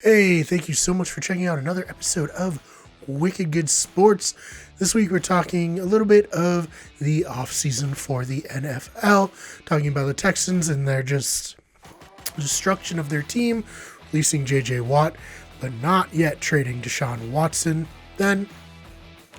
Hey, thank you so much for checking out another episode of Wicked Good Sports. This week we're talking a little bit of the offseason for the NFL, talking about the Texans and their just destruction of their team, releasing JJ Watt, but not yet trading Deshaun Watson. Then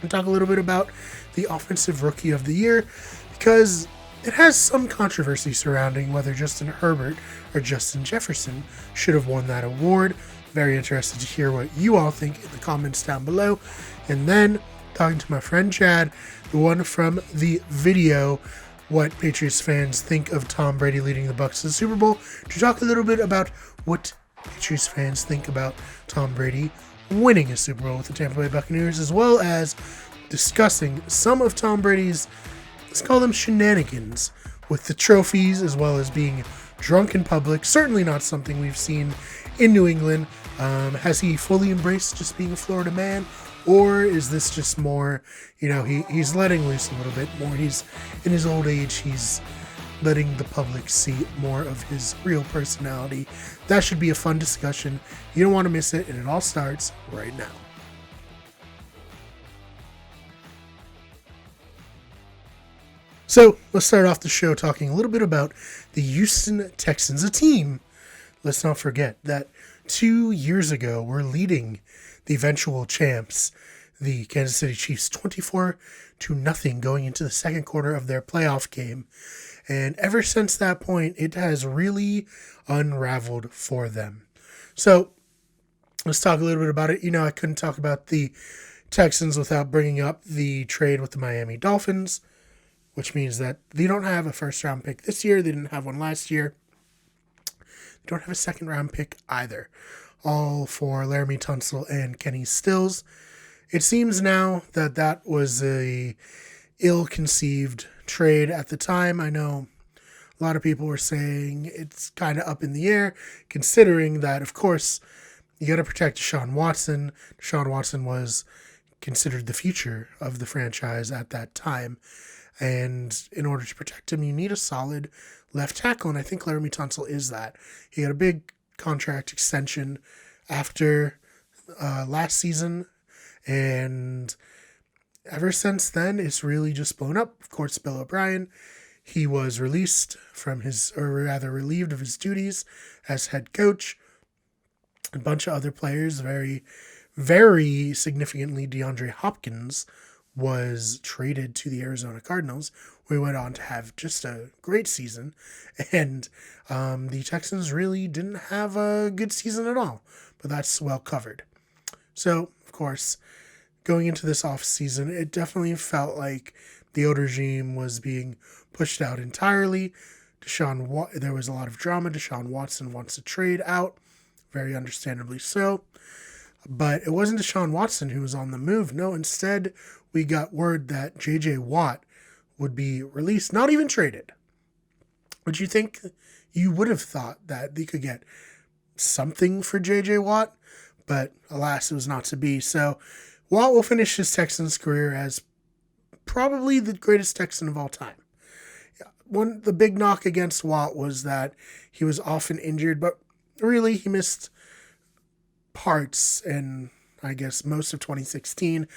we'll talk a little bit about the Offensive Rookie of the Year, because it has some controversy surrounding whether Justin Herbert or Justin Jefferson should have won that award. Very interested to hear what you all think in the comments down below. And then talking to my friend Chad, the one from the video, what Patriots fans think of Tom Brady leading the Bucs to the Super Bowl, to talk a little bit about what Patriots fans think about Tom Brady winning a Super Bowl with the Tampa Bay Buccaneers, as well as discussing some of Tom Brady's, let's call them shenanigans, with the trophies, as well as being drunk in public. Certainly not something we've seen in New England. Has he fully embraced just being a Florida man? Or is this just more, he's letting loose a little bit more. He's in his old age. He's letting the public see more of his real personality. That should be a fun discussion. You don't want to miss it. And it all starts right now. So let's start off the show talking a little bit about the Houston Texans, a team. Let's not forget that 2 years ago were leading the eventual champs, the Kansas City Chiefs, 24-0 going into the second quarter of their playoff game. And ever since that point, it has really unraveled for them. So let's talk a little bit about it. I couldn't talk about the Texans without bringing up the trade with the Miami Dolphins, which means that they don't have a first-round pick this year. They didn't have one last year. They don't have a second-round pick either, all for Laramie Tunsil and Kenny Stills. It seems now that that was a ill-conceived trade at the time. I know a lot of people were saying it's kind of up in the air, considering that, of course, you got to protect Deshaun Watson. Deshaun Watson was considered the future of the franchise at that time. And in order to protect him, you need a solid left tackle, and I think Laramie Tunsil is that. He got a big contract extension after last season, and ever since then, it's really just blown up. Of course, Bill O'Brien, he was released from his, or rather relieved of his duties as head coach. A bunch of other players, very, very significantly, DeAndre Hopkins was traded to the Arizona Cardinals. We went on to have just a great season, and the Texans really didn't have a good season at all, but that's well covered. So, of course, going into this offseason, it definitely felt like the old regime was being pushed out entirely. There was a lot of drama. Deshaun Watson wants to trade out, very understandably so. But it wasn't Deshaun Watson who was on the move. No, instead, we got word that JJ Watt would be released, not even traded. Would you think, you would have thought that they could get something for JJ Watt? But alas, it was not to be. So Watt will finish his Texans career as probably the greatest Texan of all time. The big knock against Watt was that he was often injured, but really he missed parts in, I guess, most of 2016,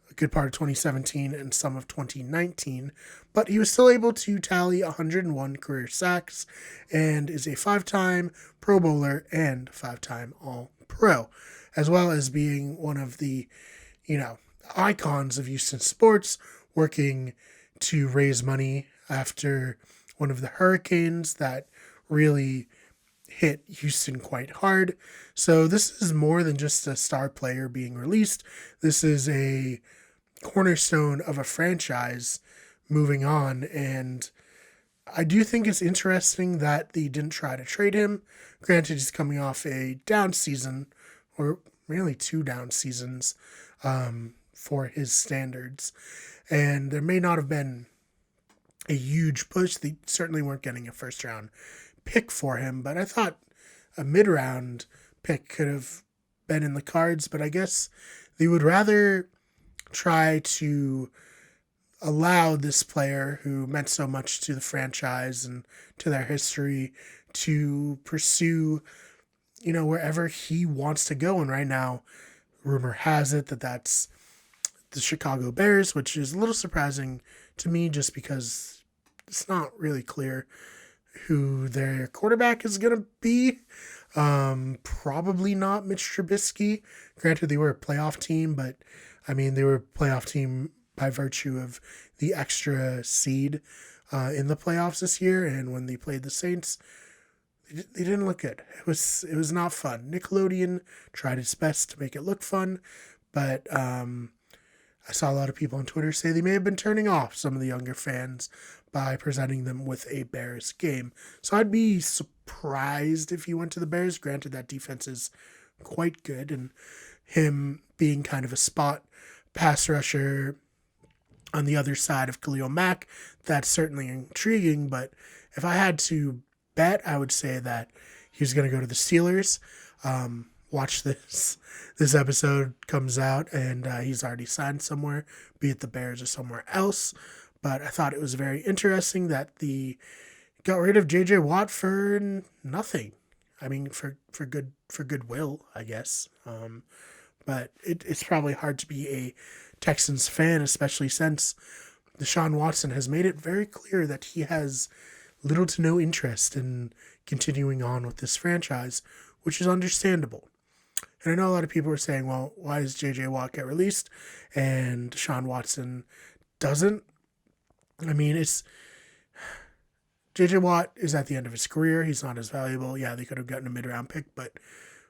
a good part of 2017, and some of 2019. But he was still able to tally 101 career sacks and is a 5-time Pro Bowler and 5-time All-Pro, as well as being one of the, icons of Houston sports, working to raise money after one of the hurricanes that really hit Houston quite hard. So this is more than just a star player being released. This is a cornerstone of a franchise moving on, and I do think it's interesting that they didn't try to trade him. Granted, he's coming off a down season, or really 2 down seasons for his standards, and there may not have been a huge push. They certainly weren't getting a first-round pick for him, but I thought a mid-round pick could have been in the cards, but I guess they would rather try to allow this player who meant so much to the franchise and to their history to pursue wherever he wants to go. And right now, rumor has it that that's the Chicago Bears, which is a little surprising to me just because it's not really clear who their quarterback is going to be. Probably not Mitch Trubisky. Granted, they were a playoff team, but they were a playoff team by virtue of the extra seed in the playoffs this year. And when they played the Saints, they didn't look good. It was not fun. Nickelodeon tried its best to make it look fun, but I saw a lot of people on Twitter say they may have been turning off some of the younger fans by presenting them with a Bears game. So I'd be surprised if he went to the Bears. Granted, that defense is quite good, and him being kind of a spot pass rusher on the other side of Khalil Mack, that's certainly intriguing. But if I had to bet, I would say that he was going to go to the Steelers. Watch this episode comes out and he's already signed somewhere, be it the Bears or somewhere else. But I thought it was very interesting that the got rid of JJ Watt for nothing. For goodwill, I guess. But it's probably hard to be a Texans fan, especially since Deshaun Watson has made it very clear that he has little to no interest in continuing on with this franchise, which is understandable. And I know a lot of people are saying, well, why does J.J. Watt get released and Deshaun Watson doesn't? It's J.J. Watt is at the end of his career. He's not as valuable. Yeah, they could have gotten a mid-round pick, but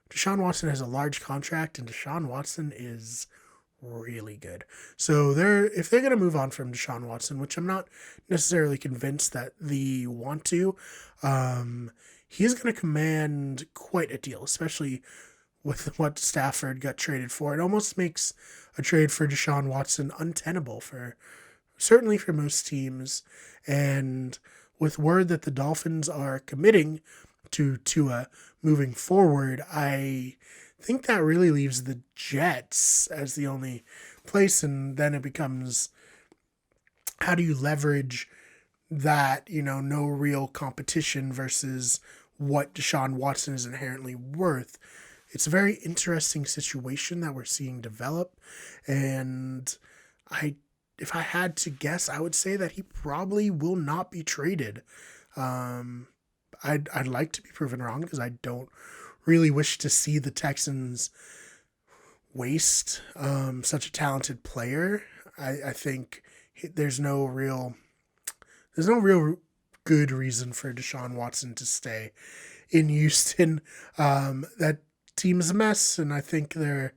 Deshaun Watson has a large contract, and Deshaun Watson is really good. So if they're going to move on from Deshaun Watson, which I'm not necessarily convinced that they want to, he is going to command quite a deal, especially with what Stafford got traded for. It almost makes a trade for Deshaun Watson untenable certainly for most teams. And with word that the Dolphins are committing to Tua moving forward, I think that really leaves the Jets as the only place. And then it becomes, how do you leverage that, no real competition versus what Deshaun Watson is inherently worth? It's a very interesting situation that we're seeing develop. And if I had to guess, I would say that he probably will not be traded. I'd like to be proven wrong because I don't really wish to see the Texans waste such a talented player. I think there's no real good reason for Deshaun Watson to stay in Houston. That team is a mess, and I think they're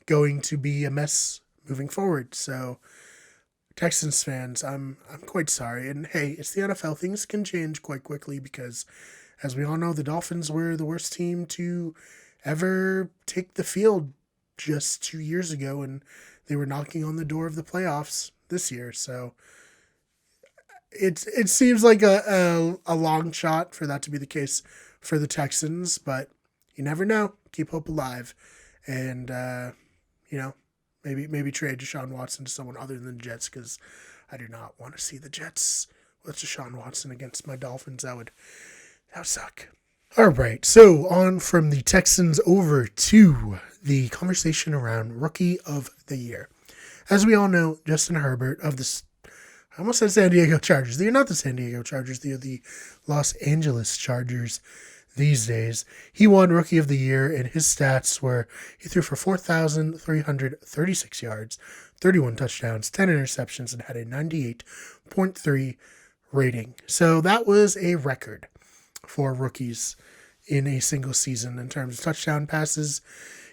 going to be a mess moving forward. So Texans fans, I'm quite sorry. And hey, it's the NFL. Things can change quite quickly because, as we all know, the Dolphins were the worst team to ever take the field just 2 years ago, and they were knocking on the door of the playoffs this year. So it seems like a long shot for that to be the case for the Texans, but you never know. Keep hope alive, and maybe trade Deshaun Watson to someone other than the Jets, because I do not want to see the Jets with Deshaun Watson against my Dolphins. That would suck. All right, so on from the Texans over to the conversation around Rookie of the Year. As we all know, Justin Herbert of the, I almost said San Diego Chargers. They're not the San Diego Chargers. They're the Los Angeles Chargers these days. He won Rookie of the Year, and his stats were he threw for 4,336 yards, 31 touchdowns, 10 interceptions, and had a 98.3 rating. So that was a record for rookies in a single season in terms of touchdown passes.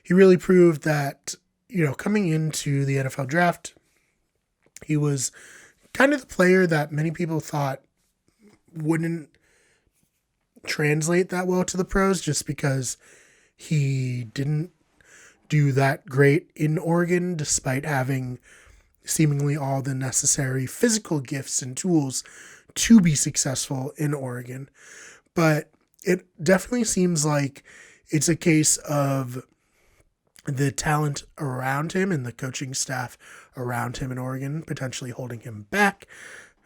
He really proved that, coming into the NFL draft, he was kind of the player that many people thought wouldn't translate that well to the pros, just because he didn't do that great in Oregon, despite having seemingly all the necessary physical gifts and tools to be successful in Oregon. But it definitely seems like it's a case of the talent around him and the coaching staff around him in Oregon potentially holding him back.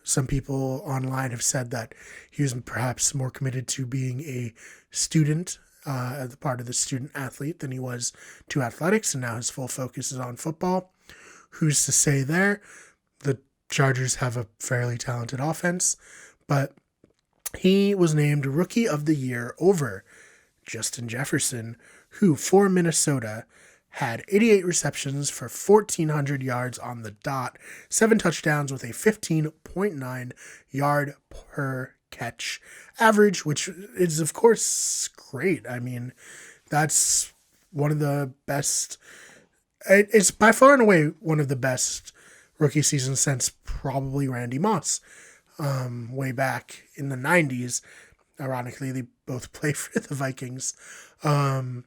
Some people online have said that he was perhaps more committed to being a student as part of the student athlete than he was to athletics, and now his full focus is on football. Who's to say there? The Chargers have a fairly talented offense, but he was named Rookie of the Year over Justin Jefferson, who for Minnesota had 88 receptions for 1,400 yards on the dot, 7 touchdowns with a 15.9 yard per catch average, which is, of course, great. I mean, that's one of the best. It's by far and away one of the best rookie seasons since probably Randy Moss, way back in the 90s. Ironically, they both play for the Vikings. And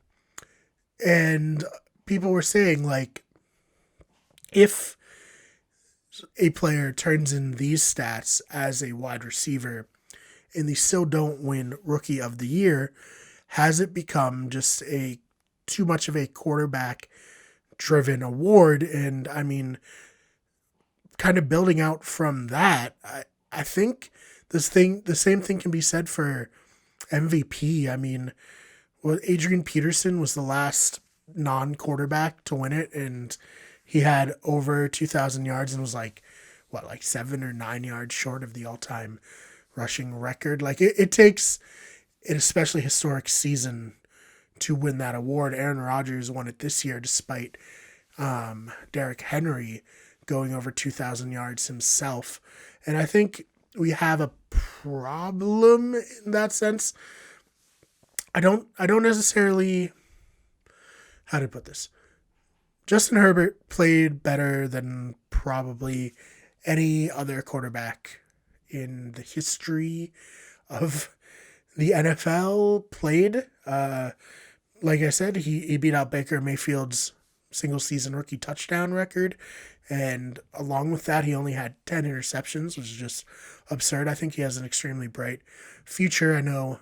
people were saying, like, if a player turns in these stats as a wide receiver and they still don't win Rookie of the Year, has it become just too much of a quarterback driven award? And I mean, kind of building out from that, I think the same thing can be said for MVP. I mean, Adrian Peterson was the last non-quarterback to win it, and he had over 2,000 yards and was like 7 or 9 yards short of the all-time rushing record. Like it takes an especially historic season to win that award. Aaron Rodgers won it this year despite Derrick Henry going over 2,000 yards himself. And I think we have a problem in that sense. I don't necessarily, how to put this? Justin Herbert played better than probably any other quarterback in the history of the NFL played. Like I said, he beat out Baker Mayfield's single season rookie touchdown record. And along with that, he only had 10 interceptions, which is just absurd. I think he has an extremely bright future. I know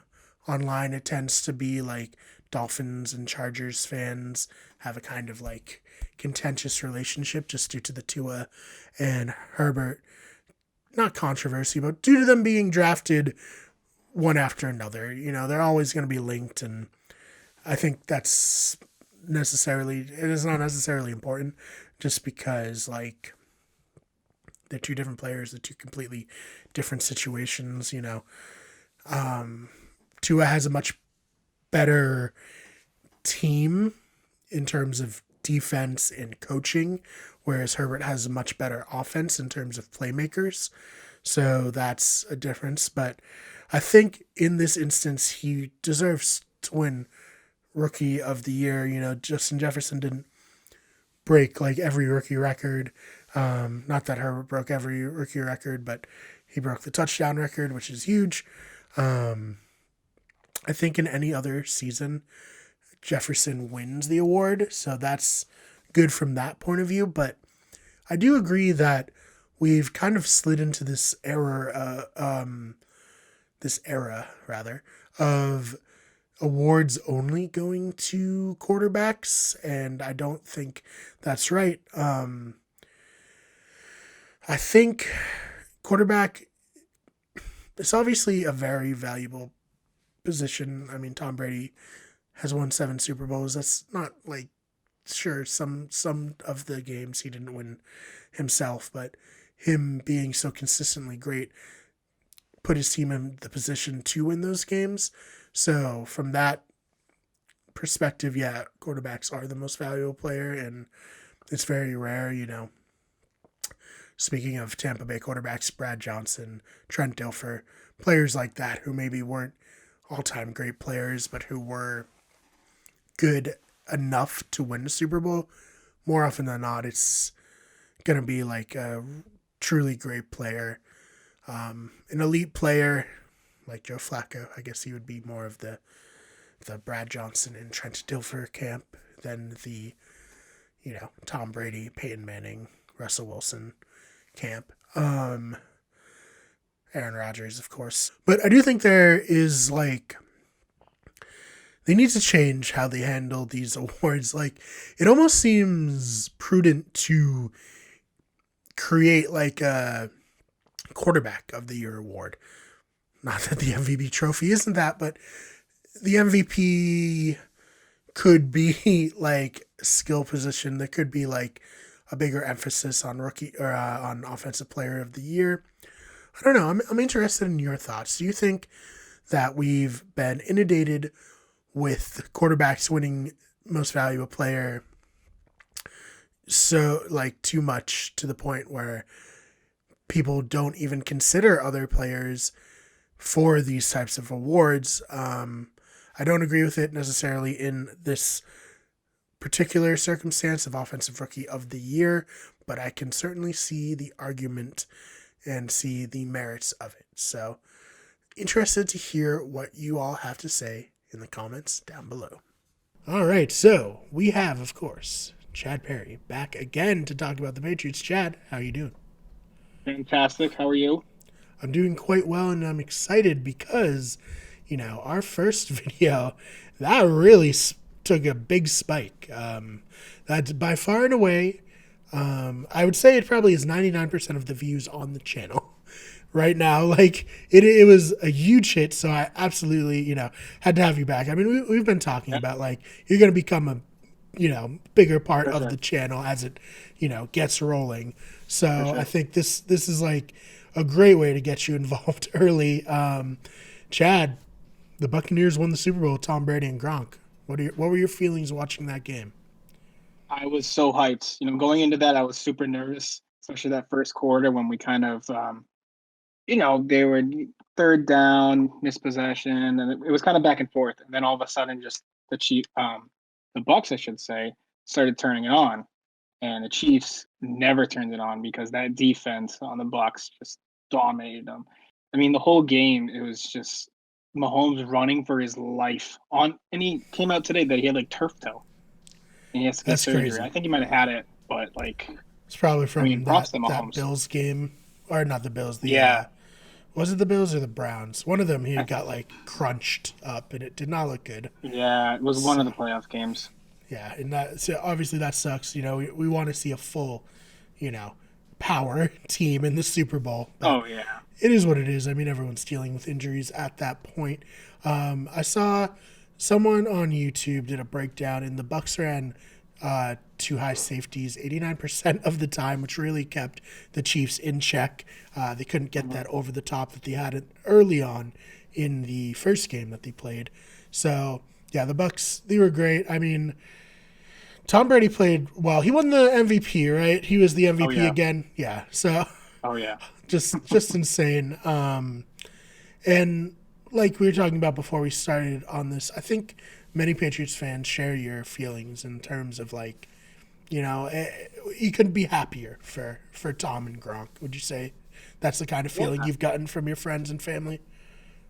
online it tends to be like Dolphins and Chargers fans have a kind of like contentious relationship just due to the Tua and Herbert, not controversy, but due to them being drafted one after another. You know, they're always going to be linked, and I think it is not necessarily important just because, like, they're two different players, they're two completely different situations, you know. Tua has a much better team in terms of defense and coaching, whereas Herbert has a much better offense in terms of playmakers. So that's a difference. But I think in this instance, he deserves to win Rookie of the Year. You know, Justin Jefferson didn't break like every rookie record. Not that Herbert broke every rookie record, but he broke the touchdown record, which is huge. I think in any other season, Jefferson wins the award, so that's good from that point of view. But I do agree that we've kind of slid into this era of awards only going to quarterbacks, and I don't think that's right. I think quarterback is obviously a very valuable position. I mean, Tom Brady has won 7 Super Bowls. That's not like, sure, some of the games he didn't win himself, but him being so consistently great put his team in the position to win those games. So from that perspective, yeah, quarterbacks are the most valuable player, and it's very rare, you know. Speaking of Tampa Bay quarterbacks, Brad Johnson, Trent Dilfer, players like that who maybe weren't all-time great players, but who were good enough to win the Super Bowl, more often than not, it's going to be like a truly great player. An elite player like Joe Flacco, I guess he would be more of the Brad Johnson and Trent Dilfer camp than the, you know, Tom Brady, Peyton Manning, Russell Wilson camp. Aaron Rodgers, of course. But I do think there is, like, they need to change how they handle these awards. Like, it almost seems prudent to create, like, a quarterback of the year award. Not that the MVP trophy isn't that, but the MVP could be like skill position. There could be like a bigger emphasis on rookie or on offensive player of the year. I don't know. I'm interested in your thoughts. Do you think that we've been inundated with quarterbacks winning most valuable player so like too much to the point where people don't even consider other players for these types of awards? I don't agree with it necessarily in this particular circumstance of offensive rookie of the year, but I can certainly see the argument and see the merits of it. So, interested to hear what you all have to say in the comments down below. All right, so we have, of course, Chad Perry back again to talk about the Patriots. Chad, how are you doing? Fantastic. How are you? I'm doing quite well, and I'm excited because, our first video, that really took a big spike. That's by far and away, I would say it probably is 99% of the views on the channel right now. Like, it was a huge hit, so I absolutely, had to have you back. I mean, we've been talking Yeah, about, like, you're going to become a, bigger part for of sure. the channel as it, gets rolling. For So I sure. think this is like a great way to get you involved early. Chad, the Buccaneers won the Super Bowl with Tom Brady and Gronk. What were your feelings watching that game? I was so hyped. Going into that, I was super nervous, especially that first quarter when we kind of, they were third down, missed possession, and it was kind of back and forth. And then all of a sudden, just the Bucks, I should say, started turning it on, and the Chiefs never turned it on because that defense on the Bucks just dominated them. I mean, the whole game, it was just Mahomes running for his life and he came out today that he had like turf toe and he has to get That's surgery. crazy. I think he might have had it, but like, It's probably I mean, from props that to that Mahomes. Bills game, or not the Bills. The Yeah, was it the Bills or the Browns? One of them he I, got like crunched up, and it did not look good. yeah, it was one of So the playoff games. yeah, and that so obviously that sucks. We want to see a full, you know, power team in the Super Bowl, but Oh yeah, it is what it is. I mean, everyone's dealing with injuries at that point. I saw someone on YouTube did a breakdown, and the Bucks ran two high safeties 89% of the time, which really kept the Chiefs in check. They couldn't get hmm that over the top that they had it early on in the first game that they played. So yeah, the Bucks, they were great. I mean, Tom Brady played well. He won the MVP, right? He was the oh MVP yeah, again. Yeah. So oh yeah. just insane. And like we were talking about before we started on this, I think many Patriots fans share your feelings in terms of like, you couldn't be happier for Tom and Gronk. Would you say that's the kind of Yeah, feeling you've gotten from your friends and family?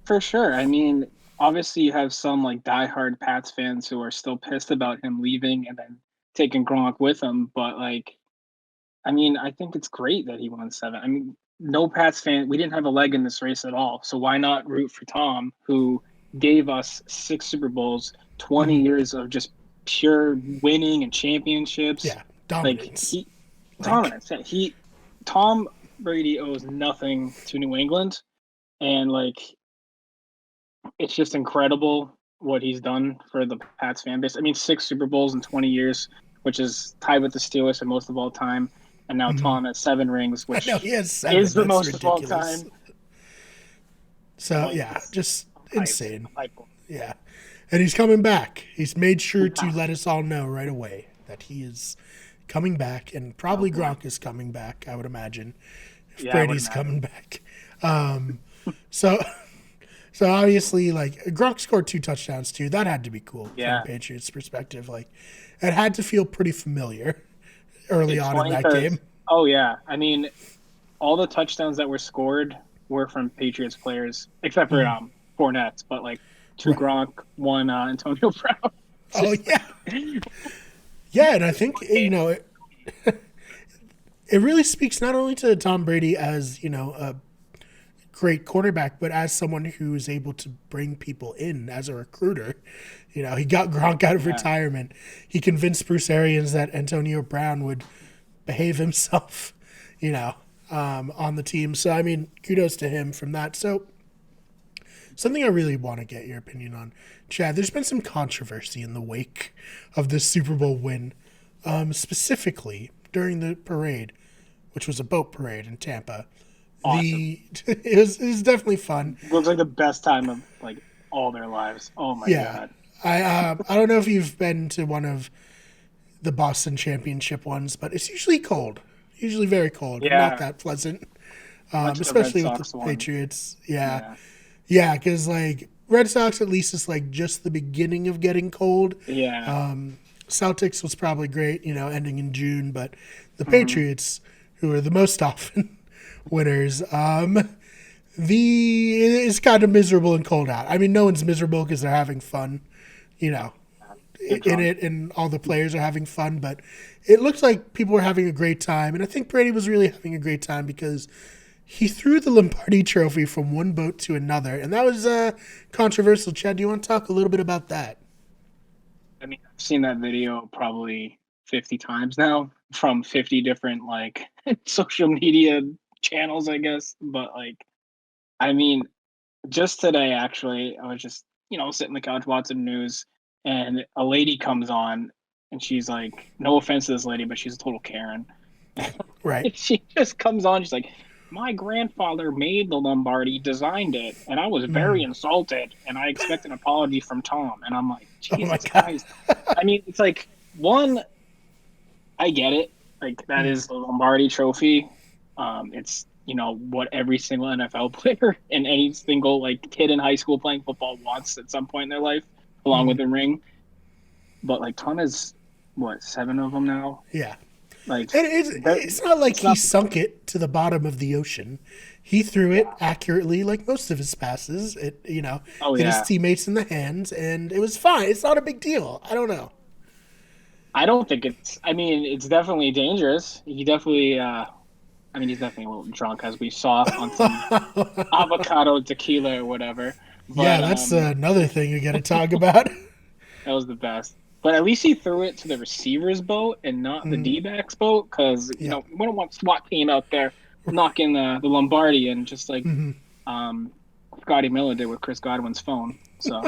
for sure. I mean, obviously you have some like diehard Pats fans who are still pissed about him leaving and then taking Gronk with him, but like I mean, I think it's great that he won seven. I mean, no Pats fan, we didn't have a leg in this race at all. So why not root for Tom, who gave us six Super Bowls, 20 Mm-hmm. years of just pure winning and championships? Yeah, Like dominance. Like, dominance. Tom Brady owes nothing to New England. And like, it's just incredible what he's done for the Pats fan base. I mean, six Super Bowls in 20 years, which is tied with the Steelers for most of all time. And now mhm. Tom has seven rings, I know which he has is seven. the That's most of all ridiculous. time. So Like, yeah, just I'm hyped. insane. I'm hyped. Yeah. And he's coming back. He's made sure to Yeah. let us all know right away that he is coming back, and Oh probably boy. Gronk is coming back, I would imagine, if Yeah, I would Brady's imagine. coming back. So, so obviously, like, Gronk scored two touchdowns too. That had to be cool from a Yeah. Patriots perspective. Like, it had to feel pretty familiar early It's on in funny that because, game. oh, yeah. I mean, all the touchdowns that were scored were from Patriots players, except for Mm, Fournette, but like two right. Gronk, one Antonio Brown. It's Oh just yeah, like, yeah, and I think what game? it really speaks not only to Tom Brady as a great quarterback, but as someone who is able to bring people in as a recruiter. He got Gronk out of Yeah. retirement. He convinced Bruce Arians that Antonio Brown would behave himself, on the team. So, I mean, kudos to him from that. So, something I really want to get your opinion on. Chad, there's been some controversy in the wake of this Super Bowl win, specifically during the parade, which was a boat parade in Tampa. Awesome. It was definitely fun. Looks like the best time of like all their lives. Oh my Yeah, god. I don't know if you've been to one of the Boston Championship ones, but it's usually cold, usually very cold, not Yeah. that pleasant, Went to the Red especially with the Sox one. Patriots. Yeah, Yeah. yeah, because like Red Sox at least is like just the beginning of getting cold. Yeah. Celtics was probably great, ending in June, but the Hmm. Patriots, who are the most often winners, it's kind of miserable and cold out. I mean, no one's miserable because they're having fun, you know, They're in drunk. it, and all the players are having fun. But it looks like people were having a great time, and I think Brady was really having a great time because he threw the Lombardi Trophy from one boat to another, and that was controversial. Chad, do you want to talk a little bit about that? I mean, I've seen that video probably 50 times now from 50 different like social media channels, I guess. But like, I mean, just today actually, I was just, sitting on the couch watching news and a lady comes on and she's like, no offense to this lady, but she's a total Karen. Right. She just comes on, she's like, my grandfather made the Lombardi, designed it, and I was very insulted, and I expect an apology from Tom. And I'm like, Oh my Jesus god. Christ. I mean, it's like, one, I get it. Like, that is the Lombardi trophy. It's, what every single NFL player and any single, like, kid in high school playing football wants at some point in their life, along with the ring. But, like, Tom has, what, 7 of them now? Yeah. Like, And it's not like it's he not, sunk it to the bottom of the ocean. He threw it yeah. accurately, like most of his passes. It Oh, hit his yeah. teammates in the hands, and it was fine. It's not a big deal. I don't know. I don't think it's. I mean, it's definitely dangerous. He definitely. I mean, he's definitely a little drunk, as we saw on some avocado tequila or whatever. Yeah, But that's another thing you got to talk about. that was the best. But at least he threw it to the receiver's boat and not the D-backs boat, because Yeah. we don't want SWAT team out there knocking the Lombardi and just like um, Scotty Miller did with Chris Godwin's phone. So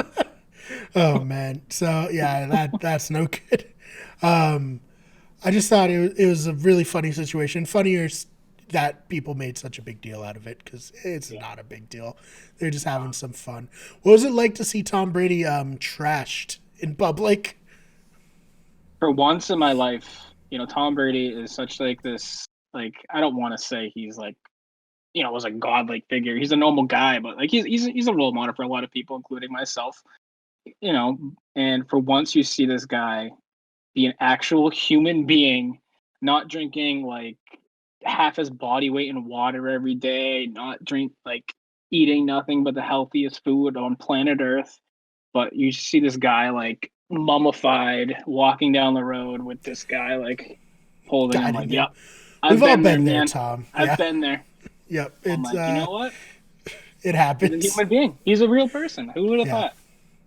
Oh man. So yeah, that's no good. Um, I just thought it was a really funny situation. Funnier that people made such a big deal out of it because it's yeah. not a big deal. They're just having some fun. What was it like to see Tom Brady trashed in public? For once in my life, Tom Brady is such like this. Like, I don't want to say he's like, was a godlike figure. He's a normal guy, but like he's a role model for a lot of people, including myself. And for once you see this guy be an actual human being, not drinking like half his body weight in water every day, not drink like eating nothing but the healthiest food on planet Earth. But you see this guy like mummified walking down the road with this guy like holding him like, Guiding him. yep, We've I've all been there, been there, man. Tom. I've Yeah. been there. Yep. I'm It's like, you know what? it He's a happens. human being. He's a real person. Who would have Yeah. thought?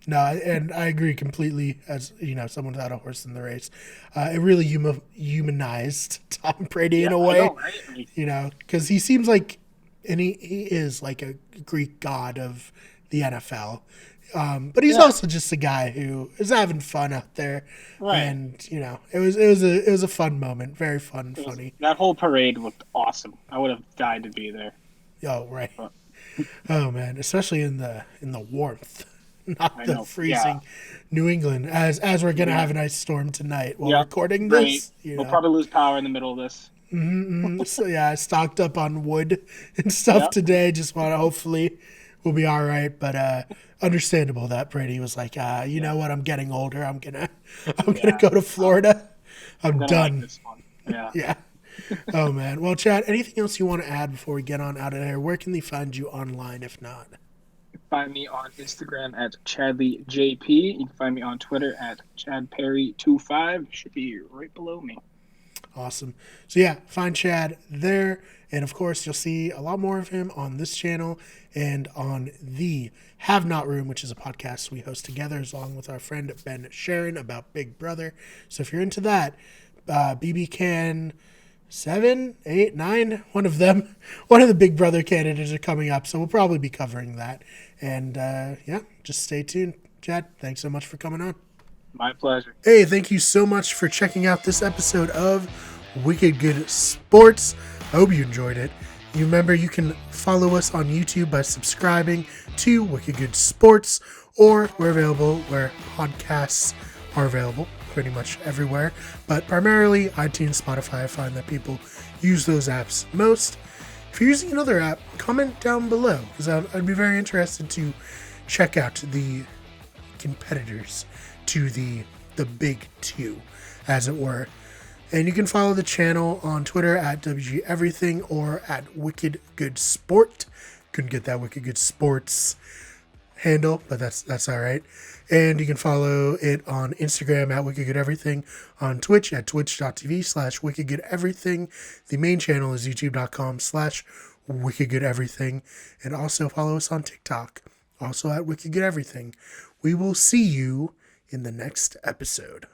No, and I agree completely. As someone without a horse in the race, it really humanized Tom Brady in Yeah, a I way. know, right? Like, Because he seems like, and he is like a Greek god of the NFL. But he's yeah, also just a guy who is having fun out there, right. and it was a fun moment, very fun and It was funny. that whole parade looked awesome. I would have died to be there. Oh right. But Oh man, especially in the warmth, not I the know. Yeah. freezing New England. As we're gonna Yeah. have a nice storm tonight while Yeah. recording Right. this. We'll probably lose power in the middle of this. So yeah, I stocked up on wood and stuff Yeah. today. Just want to hopefully we'll be all right. But understandable that Brady was like, you Yeah. know what? I'm getting older. I'm gonna Yeah. go to I'm, Florida. I'm I'm gonna like done. this one. Yeah. Yeah. Oh man. Well, Chad, anything else you want to add before we get on out of there? Where can they find you online if not? Find me on Instagram at ChadleyJP. You can find me on Twitter at ChadPerry25. Should be right below me. Awesome. So yeah, find Chad there. And of course, you'll see a lot more of him on this channel and on the Have Not Room, which is a podcast we host together along with our friend Ben Sharon about Big Brother. So if you're into that, BB Can 7, 8, 9, one of them, one of the Big Brother candidates are coming up. So we'll probably be covering that. And yeah, just stay tuned. Chad, thanks so much for coming on. My pleasure. Hey, thank you so much for checking out this episode of Wicked Good Sports. I hope you enjoyed it. You remember you can follow us on YouTube by subscribing to Wicked Good Sports, or we're available where podcasts are available, pretty much everywhere, but primarily iTunes, Spotify. I find that people use those apps most. If you're using another app, comment down below, because I'd be very interested to check out the competitors to the big two, as it were. And you can follow the channel on Twitter at WG Everything or at Wicked Good Sport. Couldn't get that Wicked Good Sports handle, but that's all right. And you can follow it on Instagram at Wicked Good Everything, on Twitch at twitch.tv/Wicked Good Everything. The main channel is youtube.com/Wicked Good Everything. And also follow us on TikTok, also at Wicked Good Everything. We will see you in the next episode.